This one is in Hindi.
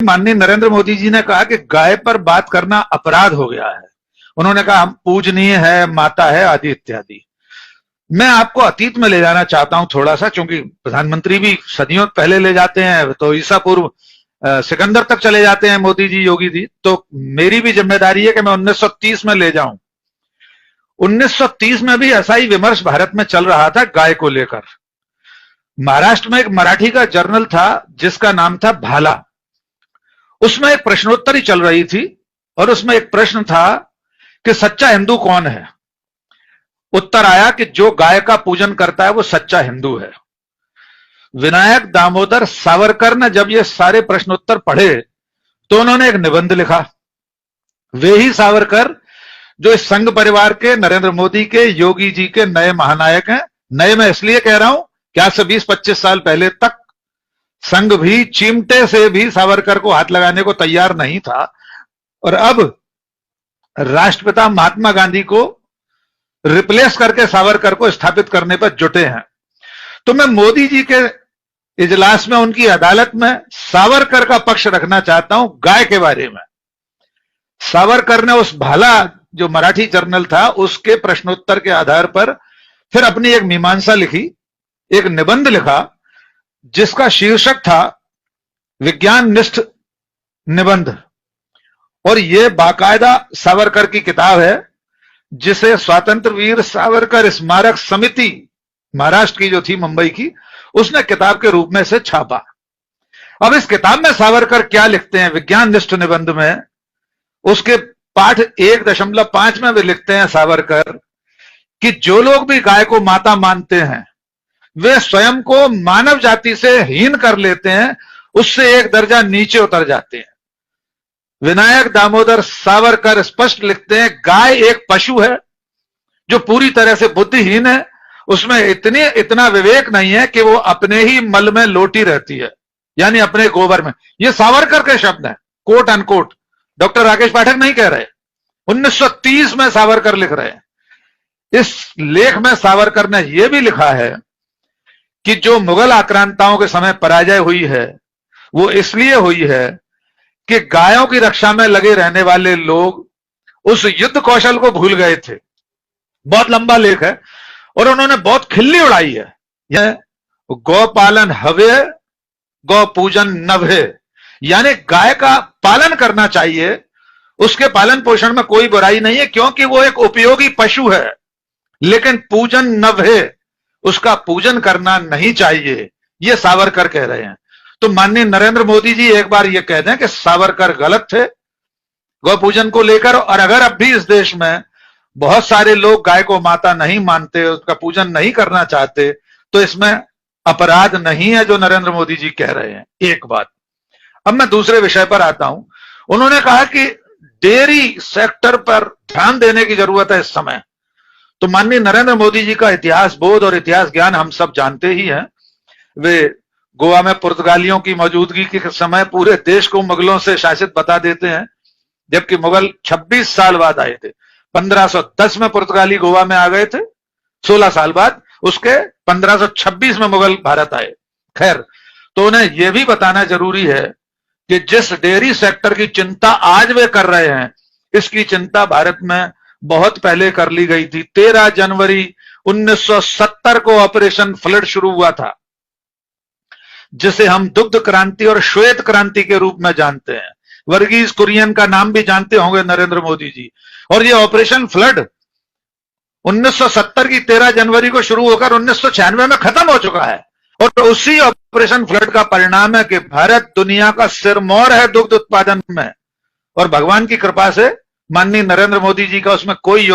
माननीय नरेंद्र मोदी जी ने कहा कि गाय पर बात करना अपराध हो गया है। उन्होंने कहा हम पूजनीय है, माता है, आदि इत्यादि। मैं आपको अतीत में ले जाना चाहता हूं थोड़ा सा, क्योंकि प्रधानमंत्री भी सदियों पहले ले जाते हैं, तो ईसा पूर्व सिकंदर तक चले जाते हैं मोदी जी, योगी जी। तो मेरी भी जिम्मेदारी है कि मैं 1930 में ले जाऊं। 1930 में भी ऐसा ही विमर्श भारत में चल रहा था गाय को लेकर। महाराष्ट्र में एक मराठी का जर्नल था जिसका नाम था भाला। उसमें एक प्रश्नोत्तरी चल रही थी और उसमें एक प्रश्न था कि सच्चा हिंदू कौन है। उत्तर आया कि जो गाय का पूजन करता है वो सच्चा हिंदू है। विनायक दामोदर सावरकर ने जब ये सारे प्रश्नोत्तर पढ़े तो उन्होंने एक निबंध लिखा। वे ही सावरकर जो इस संघ परिवार के, नरेंद्र मोदी के, योगी जी के नए महानायक हैं। नए मैं इसलिए कह रहा हूं कि आज से 20-25 साल पहले तक संघ भी चिमटे से भी सावरकर को हाथ लगाने को तैयार नहीं था, और अब राष्ट्रपिता महात्मा गांधी को रिप्लेस करके सावरकर को स्थापित करने पर जुटे हैं। तो मैं मोदी जी के इजलास में, उनकी अदालत में सावरकर का पक्ष रखना चाहता हूं गाय के बारे में। सावरकर ने उस भाला जो मराठी जर्नल था उसके प्रश्नोत्तर के आधार पर फिर अपनी एक मीमांसा लिखी, एक निबंध लिखा जिसका शीर्षक था विज्ञान निष्ठ निबंध। और यह बाकायदा सावरकर की किताब है जिसे स्वतंत्र वीर सावरकर स्मारक समिति महाराष्ट्र की जो थी, मुंबई की, उसने किताब के रूप में से छापा। अब इस किताब में सावरकर क्या लिखते हैं विज्ञान निष्ठ निबंध में, उसके पाठ 1.5 में वे लिखते हैं सावरकर कि जो लोग भी गाय को माता मानते हैं वे स्वयं को मानव जाति से हीन कर लेते हैं, उससे एक दर्जा नीचे उतर जाते हैं। विनायक दामोदर सावरकर स्पष्ट लिखते हैं गाय एक पशु है जो पूरी तरह से बुद्धिहीन है, उसमें इतना विवेक नहीं है कि वो अपने ही मल में लोटी रहती है, यानी अपने गोबर में। ये सावरकर के शब्द हैं, कोट अनकोट, डॉक्टर राकेश पाठक नहीं कह रहे। 1930 में सावरकर लिख रहे हैं। इस लेख में सावरकर ने यह भी लिखा है कि जो मुगल आक्रांताओं के समय पराजय हुई है वो इसलिए हुई है कि गायों की रक्षा में लगे रहने वाले लोग उस युद्ध कौशल को भूल गए थे। बहुत लंबा लेख है और उन्होंने बहुत खिल्ली उड़ाई है। यह गौ पालन हवे, गौ पूजन नभे, यानी गाय का पालन करना चाहिए, उसके पालन पोषण में कोई बुराई नहीं है क्योंकि वो एक उपयोगी पशु है, लेकिन पूजन नभे, उसका पूजन करना नहीं चाहिए, ये सावरकर कह रहे हैं। तो माननीय नरेंद्र मोदी जी एक बार ये कह दें कि सावरकर गलत थे गौ पूजन को लेकर, और अगर अब भी इस देश में बहुत सारे लोग गाय को माता नहीं मानते, उसका पूजन नहीं करना चाहते, तो इसमें अपराध नहीं है जो नरेंद्र मोदी जी कह रहे हैं। एक बात। अब मैं दूसरे विषय पर आता हूं। उन्होंने कहा कि डेयरी सेक्टर पर ध्यान देने की जरूरत है इस समय। तो माननीय नरेंद्र मोदी जी का इतिहास बोध और इतिहास ज्ञान हम सब जानते ही हैं। वे गोवा में पुर्तगालियों की मौजूदगी के समय पूरे देश को मुगलों से शासित बता देते हैं, जबकि मुगल 26 साल बाद आए थे। 1510 में पुर्तगाली गोवा में आ गए थे, 16 साल बाद उसके 1526 में मुगल भारत आए। खैर, तो उन्हें यह भी बताना जरूरी है कि जिस डेयरी सेक्टर की चिंता आज वे कर रहे हैं, इसकी चिंता भारत में बहुत पहले कर ली गई थी। 13 जनवरी 1970 को ऑपरेशन फ्लड शुरू हुआ था, जिसे हम दुग्ध क्रांति और श्वेत क्रांति के रूप में जानते हैं। वर्गीज कुरियन का नाम भी जानते होंगे नरेंद्र मोदी जी। और ये ऑपरेशन फ्लड 1970 की 13 जनवरी को शुरू होकर 1996 में खत्म हो चुका है, और उसी ऑपरेशन फ्लड का परिणाम है कि भारत दुनिया का सिरमौर है दुग्ध उत्पादन में, और भगवान की कृपा से माननीय नरेंद्र मोदी जी का उसमें कोई